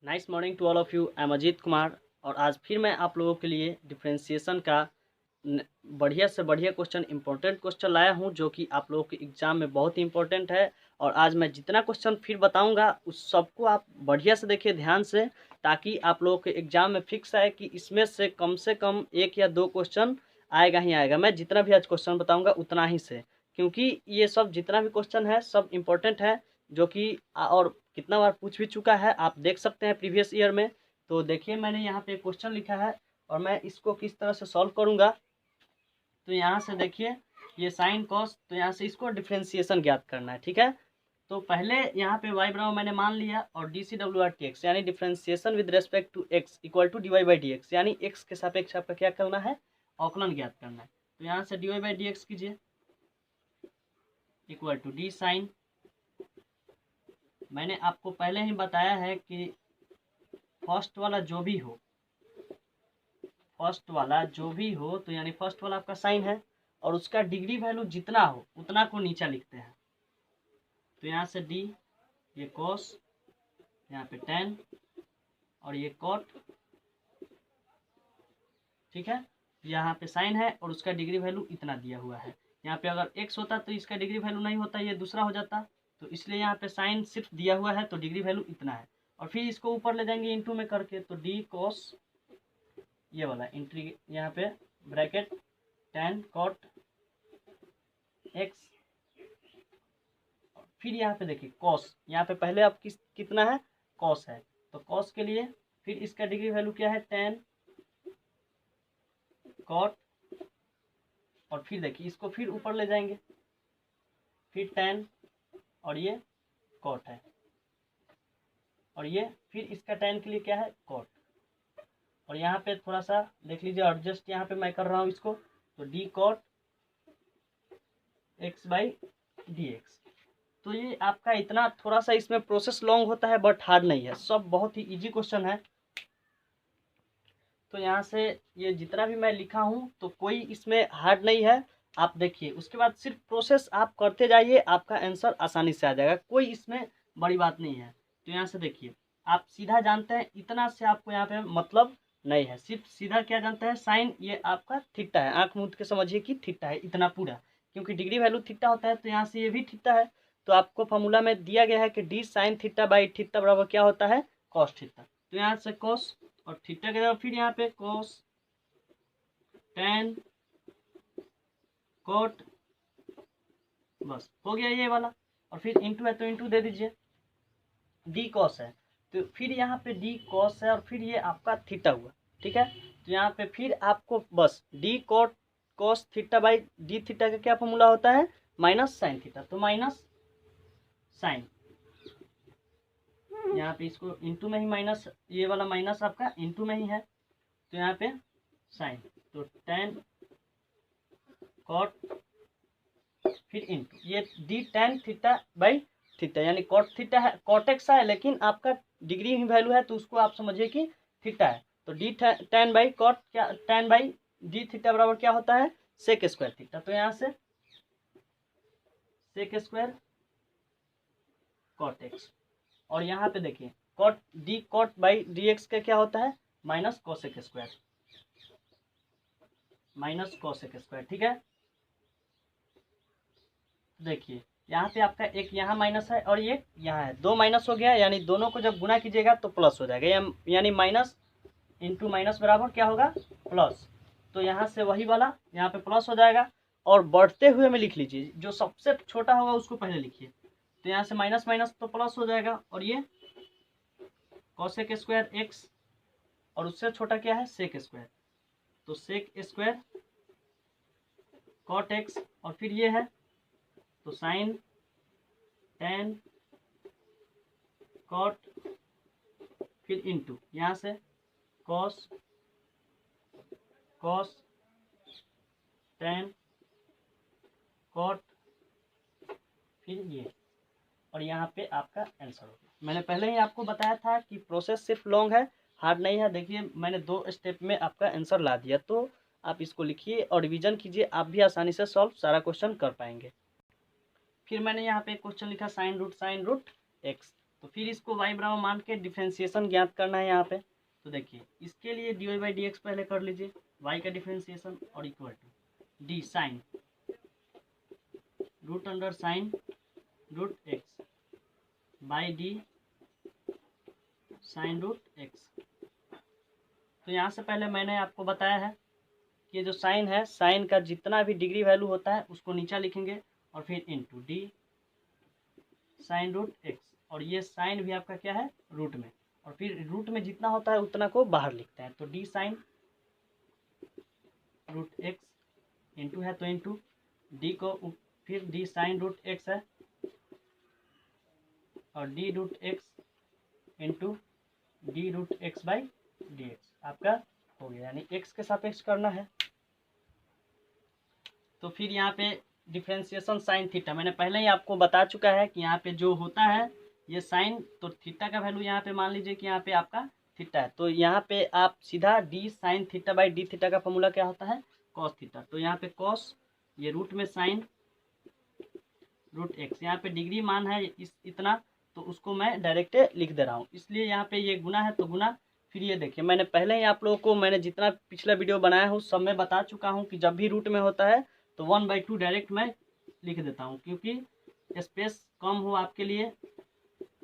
Nice morning to all of you. I am Ajit Kumar और आज फिर मैं आप लोगों के लिए डिफरेंशिएशन का बढ़िया से बढ़िया क्वेश्चन, इंपॉर्टेंट क्वेश्चन लाया हूं जो कि आप लोगों के एग्जाम में बहुत ही इंपॉर्टेंट है। और आज मैं जितना क्वेश्चन फिर बताऊंगा उस सबको आप बढ़िया से देखिए ध्यान से, ताकि आप लोगों के एग्जाम में फिक्स आए कि इसमें से कम एक या दो क्वेश्चन आएगा ही आएगा। मैं जितना भी आज क्वेश्चन बताऊँगा उतना ही से, क्योंकि ये सब जितना भी क्वेश्चन है सब इम्पोर्टेंट है, जो कि और कितना बार पूछ भी चुका है आप देख सकते हैं प्रीवियस ईयर में। तो देखिए मैंने यहाँ पे क्वेश्चन लिखा है और मैं इसको किस तरह से सॉल्व करूँगा। तो यहाँ से देखिए ये साइन कॉस, तो यहाँ से इसको डिफ्रेंसिएशन ज्ञात करना है, ठीक है। तो पहले यहाँ पे y बराबर मैंने मान लिया और D C W R T X यानी differentiation with respect to x equal to D Y by D X, यानी x के सापेक्ष आपका क्या करना है, अवकलन ज्ञात करना है। तो यहाँ से d Y by D x कीजिए इक्वल टू डी साइन, मैंने आपको पहले ही बताया है कि फर्स्ट वाला जो भी हो, तो यानी फर्स्ट वाला आपका साइन है और उसका डिग्री वैल्यू जितना हो उतना को नीचा लिखते हैं। तो यहाँ से डी, ये कॉस, यहाँ पे टेन और ये कॉट, ठीक है। यहाँ पे साइन है और उसका डिग्री वैल्यू इतना दिया हुआ है। यहाँ पे अगर एक्स होता तो इसका डिग्री वैल्यू नहीं होता, ये दूसरा हो जाता। तो इसलिए यहाँ पे साइन सिर्फ दिया हुआ है तो डिग्री वैल्यू इतना है। और फिर इसको ऊपर ले जाएंगे इंटू में करके, तो डी कॉस, ये वाला इंट्री यहाँ पे ब्रैकेट टेन कॉट एक्स, फिर यहाँ पे देखिए कॉस, यहाँ पे पहले अब कितना है, कॉस है। तो कॉस के लिए फिर इसका डिग्री वैल्यू क्या है, टेन कॉट, और फिर देखिए इसको फिर ऊपर ले जाएंगे, फिर टेन और ये कॉट है, और ये फिर इसका टेन के लिए क्या है, कॉट। और यहाँ पे थोड़ा सा देख लीजिए एडजस्ट, यहाँ पे मैं कर रहा हूँ इसको, तो d cot x by D x. तो ये आपका इतना थोड़ा सा इसमें प्रोसेस लॉन्ग होता है बट हार्ड नहीं है, सब बहुत ही इजी क्वेश्चन है। तो यहाँ से ये जितना भी मैं लिखा हूँ तो कोई इसमें हार्ड नहीं है। आप देखिए उसके बाद सिर्फ प्रोसेस आप करते जाइए, आपका आंसर आसानी से आ जाएगा, कोई इसमें बड़ी बात नहीं है। तो यहाँ से देखिए आप सीधा जानते हैं, इतना से आपको यहाँ पे मतलब नहीं है, सिर्फ सीधा क्या जानते हैं, साइन ये आपका थीटा है, आंख मूंद के समझिए कि थीटा है इतना पूरा, क्योंकि डिग्री वैल्यू थीटा होता है। तो यहाँ से ये भी थीटा है, तो आपको फॉर्मूला में दिया गया है कि D sign theta by theta बराबर क्या होता है, कॉस थीटा। तो यहाँ से कॉस और थीटा के जगह फिर यहाँ पे कॉस टेन कोट, बस हो गया ये वाला। और फिर इंटू है तो इंटू दे दीजिए, डी कॉस है तो फिर यहाँ पे डी कॉस है और फिर ये आपका थीटा हुआ, ठीक है। तो यहाँ पे फिर आपको बस d cot cos theta by d theta का क्या फॉर्मूला होता है, माइनस साइन थीटा। तो माइनस साइन, यहाँ पे इसको इंटू में ही माइनस, ये वाला माइनस आपका इंटू में ही है, तो यहाँ पे साइन, तो टेन कॉट फिर इंटू ये D tan theta by theta, यानी कॉट थीटा है, कॉट एक्स है, लेकिन आपका डिग्री ही वैल्यू है तो उसको आप समझिए कि थीटा है। तो डी टेन बाई कॉट, क्या टेन बाई डी थीटा बराबर क्या होता है, सेक स्क्वायर थीटा। तो यहाँ से सेक स्क्वायर कॉट एक्स, और यहाँ पे देखिए cot d cot by D x का क्या होता है, minus cosec square, minus cosec square, ठीक है। देखिए यहाँ पे आपका एक यहाँ माइनस है और ये यहाँ है, दो माइनस हो गया, यानी दोनों को जब गुना कीजिएगा तो प्लस हो जाएगा, यानी माइनस इंटू माइनस बराबर क्या होगा, प्लस। तो यहाँ से वही वाला यहाँ पे प्लस हो जाएगा, और बढ़ते हुए में लिख लीजिए, जो सबसे छोटा होगा उसको पहले लिखिए। तो यहाँ से माइनस माइनस तो प्लस हो जाएगा, और ये कॉसेक स्क्वायर एक्स, और उससे छोटा क्या है, सेक स्क्वायर, तो सेक स्क्वायर कॉट एक्स, और फिर ये है तो साइन टेन कॉट, फिर इंटू यहाँ से कॉस कॉस टेन कॉट, फिर ये, और यहाँ पे आपका आंसर हो गया। मैंने पहले ही आपको बताया था कि प्रोसेस सिर्फ लॉन्ग है, हार्ड नहीं है। देखिए मैंने 2 स्टेप में आपका आंसर ला दिया, तो आप इसको लिखिए और रिवीजन कीजिए, आप भी आसानी से सॉल्व सारा क्वेश्चन कर पाएंगे। फिर मैंने यहाँ पे क्वेश्चन लिखा साइन रूट एक्स, तो फिर इसको y बराबर मान के डिफ्रेंसिएशन ज्ञात करना है यहाँ पे। तो देखिए इसके लिए dy/dx पहले कर लीजिए, y का डिफ्रेंसिएशन और equal to d sine root under sine root x by D sine root x. तो यहाँ से पहले मैंने आपको बताया है कि जो साइन है, साइन का जितना भी डिग्री वैल्यू होता है उसको नीचा लिखेंगे और फिर into d sine root x, और ये साइन भी आपका क्या है रूट में, और फिर रूट में जितना होता है उतना को बाहर लिखते हैं। तो d sine root x into है तो इंटू डी को फिर डी साइन रूट एक्स है और d root x into d root x by D x आपका हो गया, यानी एक्स के सापेक्ष करना है। तो फिर यहाँ पे डिफ्रेंसिएशन साइन थीटा मैंने पहले ही आपको बता चुका है कि यहाँ पे जो होता है ये साइन, तो थीटा का वैल्यू यहाँ पे मान लीजिए कि यहाँ पे आपका थीटा है, तो यहाँ पे आप सीधा D sign theta by d theta का फॉर्मूला क्या होता है कॉस थीटा। तो यहाँ पे कॉस ये रूट में साइन रूट एक्स, यहाँ पे डिग्री मान है इस इतना, तो उसको मैं डायरेक्ट लिख दे रहा हूँ, इसलिए यहाँ पे ये गुना है तो गुना। फिर ये देखिए मैंने पहले ही आप लोगों को मैंने जितना पिछला वीडियो बनाया हूँ सब में बता चुका हूँ कि जब भी रूट में होता है तो 1/2 डायरेक्ट मैं लिख देता हूँ, क्योंकि स्पेस कम हो आपके लिए।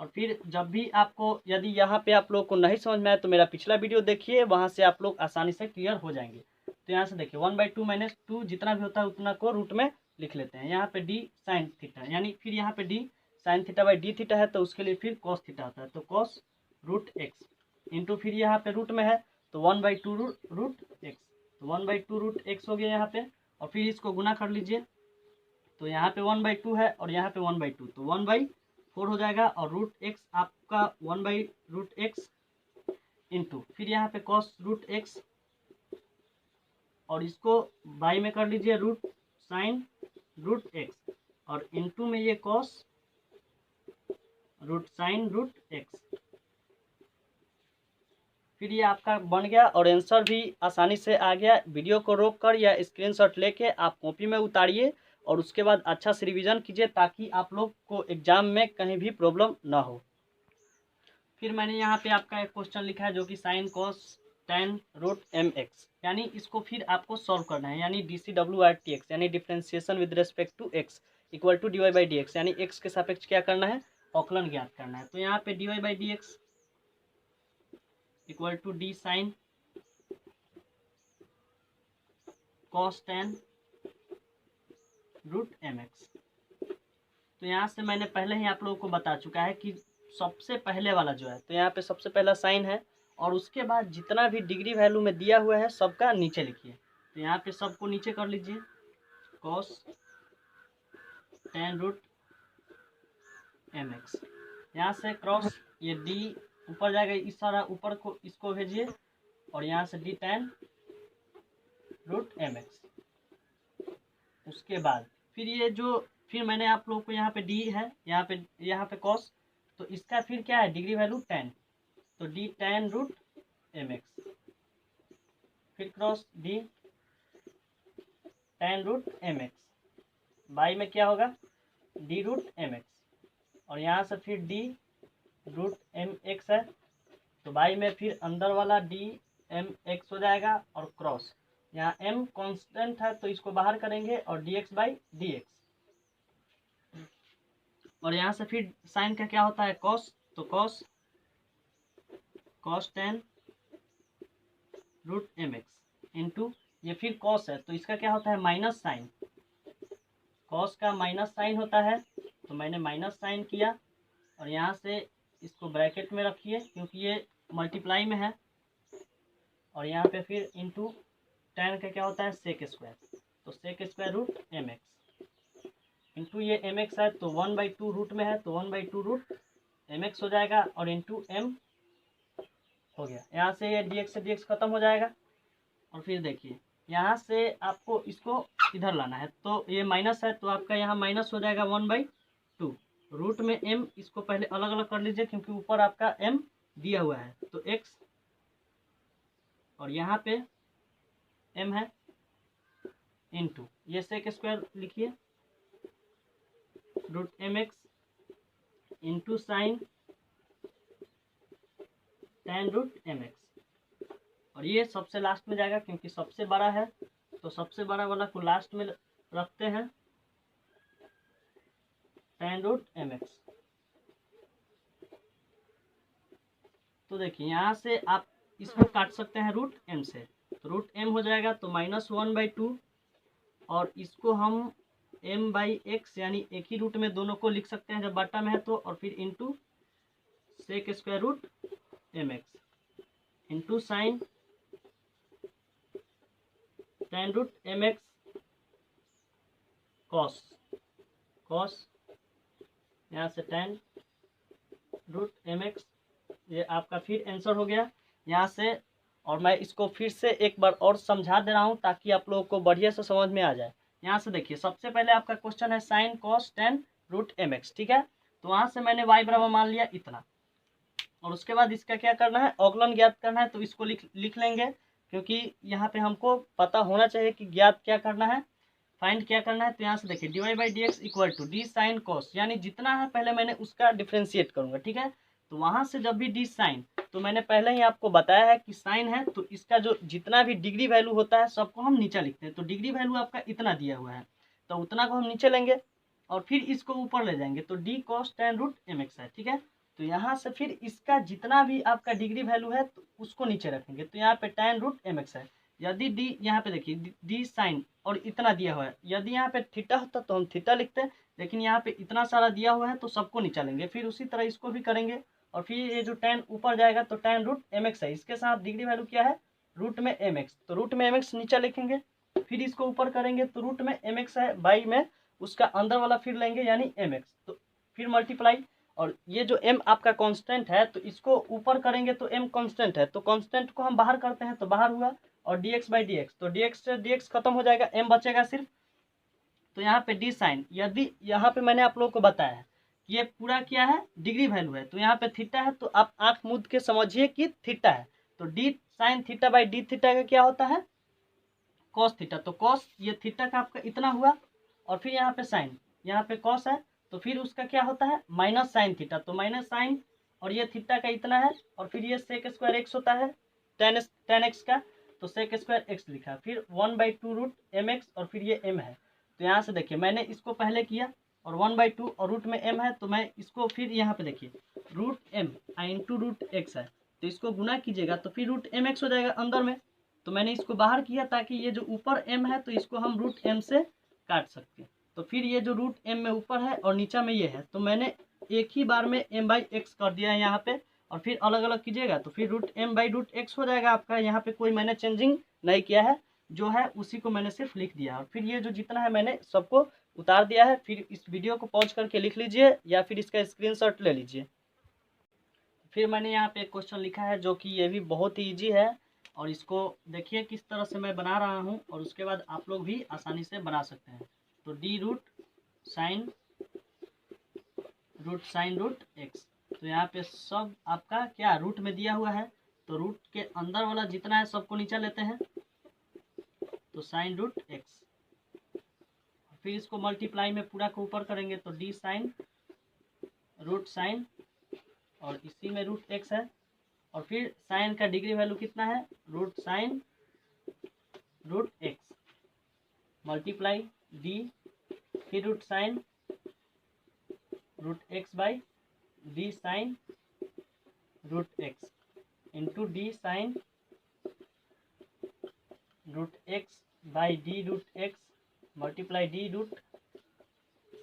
और फिर जब भी आपको यदि यहाँ पे आप लोग को नहीं समझ में आए तो मेरा पिछला वीडियो देखिए, वहाँ से आप लोग आसानी से क्लियर हो जाएंगे। तो यहाँ से देखिए 1/2 माइनस 2 जितना भी होता है उतना को रूट में लिख लेते हैं। यहाँ पे डी साइन थीटा, यानी फिर यहाँ पे D sign theta by d theta है तो उसके लिए फिर कॉस थीटा होता है, तो कॉस रूट एक्स इंटू फिर यहाँ पे रूट में है तो 1/2 रूट एक्स, तो 1/2 रूट एक्स हो गया यहाँ पे, और फिर इसको गुना कर लीजिए। तो यहाँ पे 1/2 है और यहाँ पे 1/2, तो 1/4 हो जाएगा, और रूट एक्स आपका 1/रूट एक्स इंटू फिर यहाँ पे कॉस रूट एक्स, और इसको बाई में कर लीजिए रूट साइन रूट एक्स, और इंटू में ये cos root sine root x. फिर ये आपका बन गया और आंसर भी आसानी से आ गया। वीडियो को रोक कर या स्क्रीनशॉट लेके आप कॉपी में उतारिए और उसके बाद अच्छा से रिवीजन कीजिए ताकि आप लोग को एग्जाम में कहीं भी प्रॉब्लम ना हो। फिर मैंने यहाँ पे आपका एक क्वेश्चन लिखा है जो कि sine cos tan root M x, यानी इसको फिर आपको सॉल्व करना है, यानी DCWRTX यानी differentiation with respect to x equal to dy/dx, यानी एक्स के सापेक्ष क्या करना है अवकलन ज्ञात करना है। तो यहाँ पे dy/dx equal to d sine cos tan root M x. तो यहाँ से मैंने पहले ही आप लोगों को बता चुका है कि सबसे पहले वाला जो है, तो यहाँ पे सबसे पहला साइन है और उसके बाद जितना भी डिग्री वैल्यू में दिया हुआ है सबका नीचे लिखिए। तो यहाँ पे सबको नीचे कर लीजिए, cos tan root M x, यहाँ से क्रॉस ये डी ऊपर जाएगा, इस सारा ऊपर को इसको भेजिए और यहाँ से d ten root M x. उसके बाद फिर ये जो फिर मैंने आप लोगों को यहाँ पे डी है, यहाँ पे कॉस, तो इसका फिर क्या है डिग्री वैल्यू 10, तो D ten root M X, फिर cross D ten root M X, by में क्या होगा डी रूट एम एक्स, और यहाँ से फिर डी रूट एम एक्स है, तो बाई में फिर अंदर वाला डी एम एक्स हो जाएगा, और क्रॉस यहाँ एम कांस्टेंट है तो इसको बाहर करेंगे और D x by D x, और यहाँ से फिर साइन का क्या होता है कॉस, तो cos tan root M x into ये फिर कॉस है तो इसका क्या होता है माइनस साइन, कॉस का माइनस साइन होता है, तो मैंने माइनस साइन किया और यहाँ से इसको ब्रैकेट में रखिए क्योंकि ये मल्टीप्लाई में है, और यहाँ पे फिर इंटू टेन का क्या होता है सेक स्क्वायर, तो sec square root M x into ये एम एक्स है तो 1/2 रूट में है तो 1/2 रूट एम एक्स हो जाएगा, और इंटू एम हो गया। यहाँ से ये डी एक्स से डी एक्स खत्म हो जाएगा, और फिर देखिए यहाँ से आपको इसको इधर लाना है, तो ये माइनस है तो आपका यहाँ माइनस हो जाएगा 1/2 रूट में एम, इसको पहले अलग अलग कर लीजिए क्योंकि ऊपर आपका एम दिया हुआ है, तो एक्स और यहाँ पे एम है इंटू ये सेक स्क्वायर लिखिए root M x into sine tan root mx, और ये सबसे लास्ट में जाएगा क्योंकि सबसे बड़ा है, तो सबसे बड़ा वाला को लास्ट में रखते हैं, tan रूट mx। तो देखिए यहाँ से आप इसको काट सकते हैं रूट m से, तो रूट m हो जाएगा, तो -1/2, और इसको हम m/x यानी एक ही रूट में दोनों को लिख सकते हैं जब बटा में है तो, और फिर into sec square root mx into sine tan root mx cos यहाँ से tan रूट mx, ये आपका फिर आंसर हो गया यहाँ से। और मैं इसको फिर से एक बार और समझा दे रहा हूँ ताकि आप लोगों को बढ़िया से समझ में आ जाए। यहाँ से देखिए सबसे पहले आपका क्वेश्चन है sine cos tan root mx, ठीक है। तो वहाँ से मैंने y बराबर मान लिया इतना, और उसके बाद इसका क्या करना है, अवकलन ज्ञात करना है, तो इसको लिख लेंगे क्योंकि यहाँ पे हमको पता होना चाहिए कि ज्ञात क्या करना है, फाइंड क्या करना है। तो यहाँ से देखिए dy/dx equal to d sine cos, यानी जितना है पहले मैंने उसका डिफ्रेंशिएट करूंगा, ठीक है। तो वहाँ से जब भी डी साइन, तो मैंने पहले ही आपको बताया है कि साइन है तो इसका जो जितना भी डिग्री वैल्यू होता है सबको हम नीचे लिखते हैं। तो डिग्री वैल्यू आपका इतना दिया हुआ है तो उतना को हम नीचे लेंगे और फिर इसको ऊपर ले जाएंगे, तो d cos tan root mx है, ठीक है। तो यहाँ से फिर इसका जितना भी आपका डिग्री वैल्यू है तो उसको नीचे रखेंगे, तो यहाँ पे tan रूट mx है। यदि डी यहाँ पे देखिए डी साइन और इतना दिया हुआ है, यदि यहाँ पे थीटा होता तो हम थीटा लिखते हैं, लेकिन यहाँ पे इतना सारा दिया हुआ है तो सबको नीचा लेंगे, फिर उसी तरह इसको भी करेंगे। और फिर ये जो tan ऊपर जाएगा तो tan रूट mx है, इसके साथ डिग्री वैल्यू क्या है, रूट में mx, तो रूट में mx नीचा लिखेंगे, फिर इसको ऊपर करेंगे तो रूट में mx है, बाई में उसका अंदर वाला फिर लेंगे यानी mx, तो फिर मल्टीप्लाई। और ये जो m आपका कांस्टेंट है तो इसको ऊपर करेंगे तो m कांस्टेंट है, तो कांस्टेंट को हम बाहर करते हैं तो बाहर हुआ, और dx/dx, तो dx से dx खत्म हो जाएगा, m बचेगा सिर्फ। तो यहाँ पे डी साइन, यदि यहाँ पे मैंने आप लोगों को बताया है कि ये पूरा क्या है, डिग्री वैल्यू है, तो यहाँ पे थीटा है, तो आप आंख मूंद के समझिए कि थीटा है, तो d sign theta by d theta का क्या होता है, कॉस थीटा। तो कॉस ये थीटा का आपका इतना हुआ, और फिर यहाँ पे साइन, यहाँ पे कॉस है तो फिर उसका क्या होता है माइनस साइन थीटा, तो माइनस साइन, और ये थीटा का इतना है, और फिर ये सेक स्क्वायर एक्स होता है tan एक्स का, तो सेक स्क्वायर एक्स लिखा, फिर 1/2 रूट mx, और फिर ये m है। तो यहाँ से देखिए मैंने इसको पहले किया, और 1/2 और रूट में m है, तो मैं इसको फिर यहाँ पे देखिए root m into root x है, तो इसको गुना कीजिएगा तो फिर रूट mx हो जाएगा अंदर में, तो मैंने इसको बाहर किया ताकि ये जो ऊपर m है तो इसको हम रूट m से काट सकते हैं। तो फिर ये जो रूट m में ऊपर है और नीचा में ये है, तो मैंने एक ही बार में m/x कर दिया है यहाँ पे, और फिर अलग अलग कीजिएगा तो फिर रूट m/√x हो जाएगा आपका। यहाँ पे कोई मैंने चेंजिंग नहीं किया है, जो है उसी को मैंने सिर्फ लिख दिया, और फिर ये जो जितना है मैंने सबको उतार दिया है। फिर इस वीडियो को पॉज करके लिख लीजिए या फिर इसका स्क्रीनशॉट ले लीजिए। फिर मैंने यहाँ पे एक क्वेश्चन लिखा है जो कि ये भी बहुत ही ईजी है, और इसको देखिए किस तरह से मैं बना रहा हूँ, और उसके बाद आप लोग भी आसानी से बना सकते हैं। तो d root sine root x, तो यहाँ पे सब आपका क्या रूट में दिया हुआ है, तो रूट के अंदर वाला जितना है सबको नीचे लेते हैं, तो साइन रूट एक्स, फिर इसको मल्टीप्लाई में पूरा को ऊपर करेंगे तो डी साइन रूट साइन, और इसी में रूट एक्स है, और फिर साइन का डिग्री वैल्यू कितना है, root sine root X multiply D, फिर root sine root x by D sine root x into D sine root x by D root X multiply D root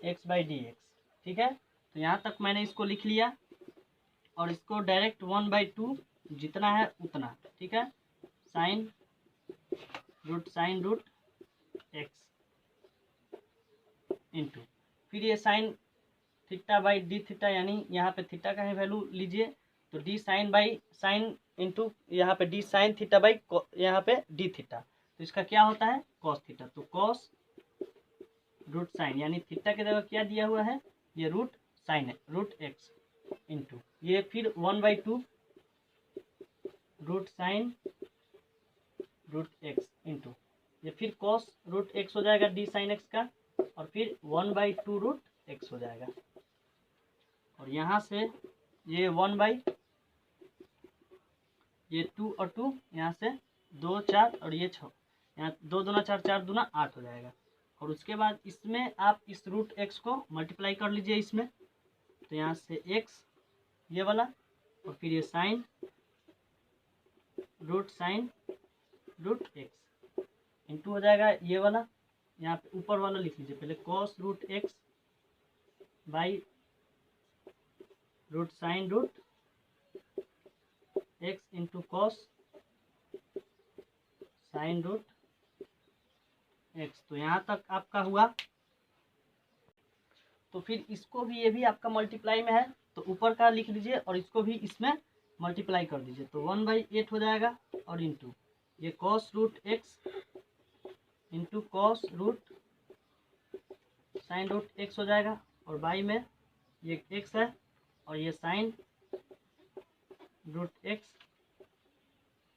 x by D X, ठीक है। तो यहाँ तक मैंने इसको लिख लिया, और इसको डायरेक्ट 1/2 जितना है उतना, ठीक है, साइन रूट एक्स इंटू, फिर ये sine theta by d theta, यानी यहाँ पे थीटा का ही वैल्यू लीजिए, तो d sine by sine into यहाँ पे डी साइन थीटा बाई यहाँ पे डी थीटा, तो इसका क्या होता है कॉस थीटा, तो कॉस रूट साइन, यानी थीटा की जगह क्या दिया हुआ है, ये रूट साइन है रूट एक्स इंटू ये फिर 1/2 root sine root x into ये फिर कॉस रूट एक्स हो जाएगा डी साइन एक्स का, और फिर 1/2 रूट एक्स हो जाएगा, और यहाँ से ये 1/, ये 2 और 2 यहाँ से 2 4 और ये 6, यहाँ 2 दूना 4 4 दूना 8 हो जाएगा। और उसके बाद इसमें आप इस रूट एक्स को मल्टीप्लाई कर लीजिए इसमें, तो यहाँ से एक्स ये वाला और फिर ये साइन रूट एक्स इंटू हो जाएगा ये वाला, यहाँ पे ऊपर वाला लिख लीजिए पहले cos root x by root sine root x into cos sine root x. तो यहाँ तक आपका हुआ। तो फिर इसको भी, ये भी आपका मल्टीप्लाई में है तो ऊपर का लिख लीजिए और इसको भी इसमें मल्टीप्लाई कर दीजिए, तो 1/8 हो जाएगा और इंटू ये cos root x into cos root sine root x हो जाएगा, और बाई में ये एक्स है और ये साइन रूट एक्स,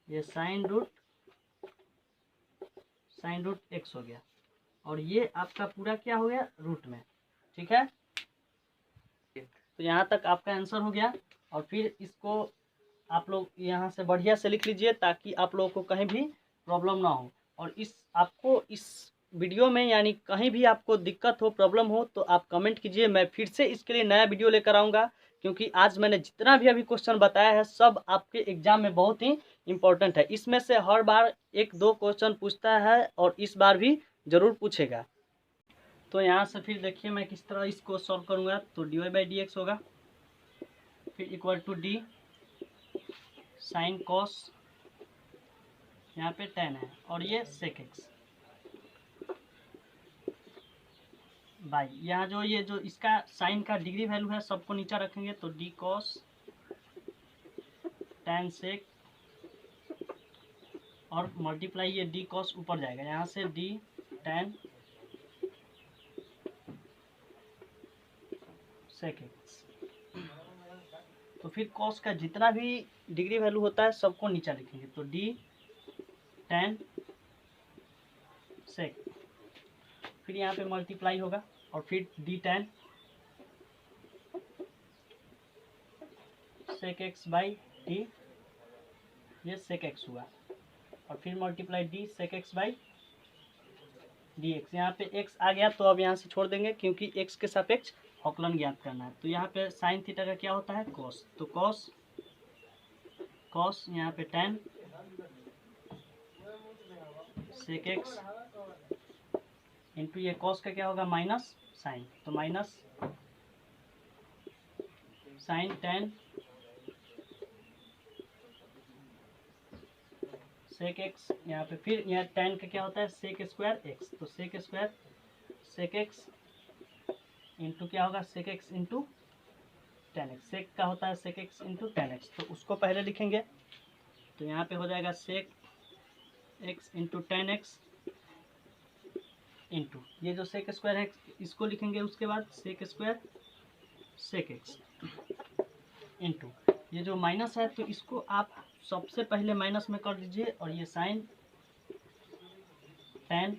ये साइन रूट एक्स हो गया, और ये आपका पूरा क्या हो गया रूट में। ठीक है, तो यहाँ तक आपका आंसर हो गया। और फिर इसको आप लोग यहाँ से बढ़िया से लिख लीजिए ताकि आप लोगों को कहीं भी प्रॉब्लम ना हो। और आपको इस वीडियो में यानी कहीं भी आपको दिक्कत हो, प्रॉब्लम हो तो आप कमेंट कीजिए, मैं फिर से इसके लिए नया वीडियो लेकर आऊँगा। क्योंकि आज मैंने जितना भी अभी क्वेश्चन बताया है सब आपके एग्जाम में बहुत ही इम्पोर्टेंट है। इसमें से हर बार 1-2 क्वेश्चन पूछता है और इस बार भी ज़रूर पूछेगा। तो यहाँ से फिर देखिए मैं किस तरह इसको सॉल्व करूँगा। तो dy/dx होगा, फिर equal to d sine cos, यहाँ पे tan है और ये sec x बाई, यहाँ जो ये जो इसका साइन का डिग्री वैल्यू है सबको नीचा रखेंगे, तो डी कॉस tan sec और मल्टीप्लाई ये डी कॉस ऊपर जाएगा, यहाँ से डी tan sec x। तो फिर कॉस का जितना भी डिग्री वैल्यू होता है सबको नीचा लिखेंगे, तो डी tan sec, फिर यहाँ पे मल्टीप्लाई होगा और फिर D tan sec x by D, ये sec x हुआ, और फिर multiply D sec x by D x. यहाँ पे x आ गया तो अब यहाँ से छोड़ देंगे क्योंकि x के सापेक्ष अवकलन ज्ञात करना है। तो यहाँ पे साइन थीटा का क्या होता है कॉस, तो कॉस यहाँ पे tan sec x इंटू ये कॉस का क्या होगा माइनस साइन, तो minus sine tan sec x, यहाँ पे फिर यहाँ tan का क्या होता है sec स्क्वायर x, तो sec square sec x into क्या होगा sec x into tan x, sec का होता है sec x into tan x, तो उसको पहले लिखेंगे। तो यहाँ पे हो जाएगा sec x into tan x into ये जो sec स्क्वायर है इसको लिखेंगे, उसके बाद sec square sec x into ये जो माइनस है तो इसको आप सबसे पहले माइनस में कर दीजिए, और ये साइन tan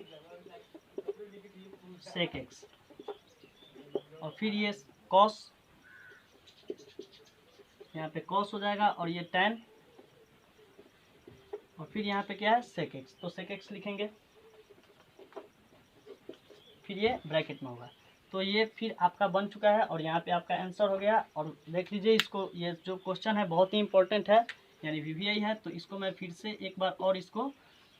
sec x और फिर ये कॉस, यहाँ पे कॉस हो जाएगा और ये tan, और फिर यहाँ पे क्या है sec x, तो sec x लिखेंगे, फिर ये ब्रैकेट में होगा। तो ये फिर आपका बन चुका है और यहाँ पे आपका आंसर हो गया। और देख लीजिए इसको, ये जो क्वेश्चन है बहुत ही इंपॉर्टेंट है यानी VVI है, तो इसको मैं फिर से एक बार और इसको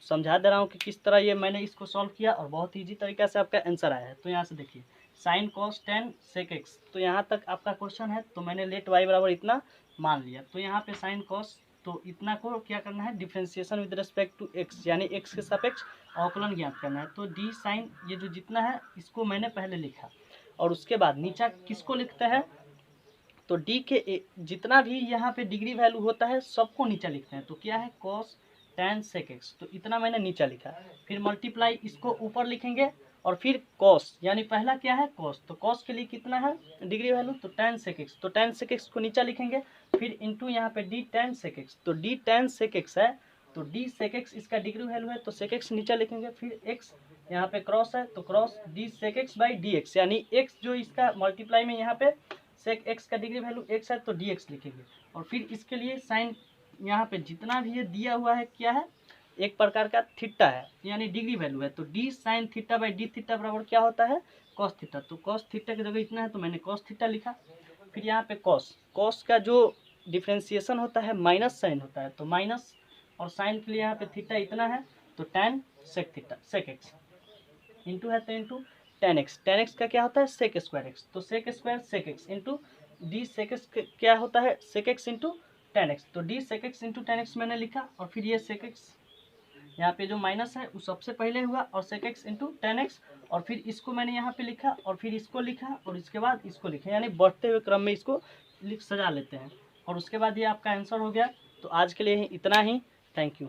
समझा दे रहा हूँ कि किस तरह ये मैंने इसको सॉल्व किया और बहुत ईजी तरीके से आपका आंसर आया है। तो यहाँ से देखिए sign cos tan sec x, तो यहाँ तक आपका क्वेश्चन है, तो मैंने लेट y बराबर इतना मान लिया। तो यहाँ पे साइन कॉस, तो इतना को क्या करना है differentiation with respect to x यानी x के सापेक्ष अवकलन ज्ञात करना है। तो डी साइन ये जो जितना है इसको मैंने पहले लिखा, और उसके बाद नीचा किसको लिखते हैं, तो डी के जितना भी यहाँ पे डिग्री वैल्यू होता है सबको नीचा लिखते हैं। तो क्या है कॉस tan sec x, तो इतना मैंने नीचा लिखा, फिर मल्टीप्लाई इसको ऊपर लिखेंगे, और फिर कॉस यानी पहला क्या है कॉस, तो कॉस के लिए कितना है डिग्री वैल्यू, तो tan sec x, तो tan sec x को नीचा लिखेंगे, फिर इंटू यहाँ पे डी tan sec x, तो डी tan sec x है, तो डी sec x इसका डिग्री वैल्यू है, तो sec x नीचा लिखेंगे, फिर x यहाँ पे क्रॉस है तो cross D sec x by D X, यानी x जो इसका मल्टीप्लाई में यहाँ पे sec x का डिग्री वैल्यू x है तो dx लिखेंगे, और फिर इसके लिए साइन यहाँ पे जितना भी ये दिया हुआ है क्या है, एक प्रकार का थीटा है, यानी डिग्री वैल्यू है। तो d sign theta by d theta बराबर क्या होता है, कॉस थीटा। तो कॉस थीटा की जगह इतना है तो मैंने कॉस थीटा लिखा। फिर यहाँ पे कॉस, कॉस का जो डिफ्रेंसिएशन होता है माइनस साइन होता है, तो माइनस, और साइन के लिए यहाँ पे थीटा इतना है तो tan sec theta sec x, into है तो into tan X, tan X का क्या होता है सेक स्क्वायर एक्स, तो sec square sec x into D sec X क्या होता है sec x into tan X, तो D sec x into tan X मैंने लिखा। और फिर ये सेक एक्स यहाँ पे जो माइनस है वो सबसे पहले हुआ, और sec x into tan x, और फिर इसको मैंने यहाँ पे लिखा, और फिर इसको लिखा, और इसके बाद इसको लिखा, यानी बढ़ते हुए क्रम में इसको लिख सजा लेते हैं, और उसके बाद ये आपका आंसर हो गया। तो आज के लिए इतना ही, थैंक यू।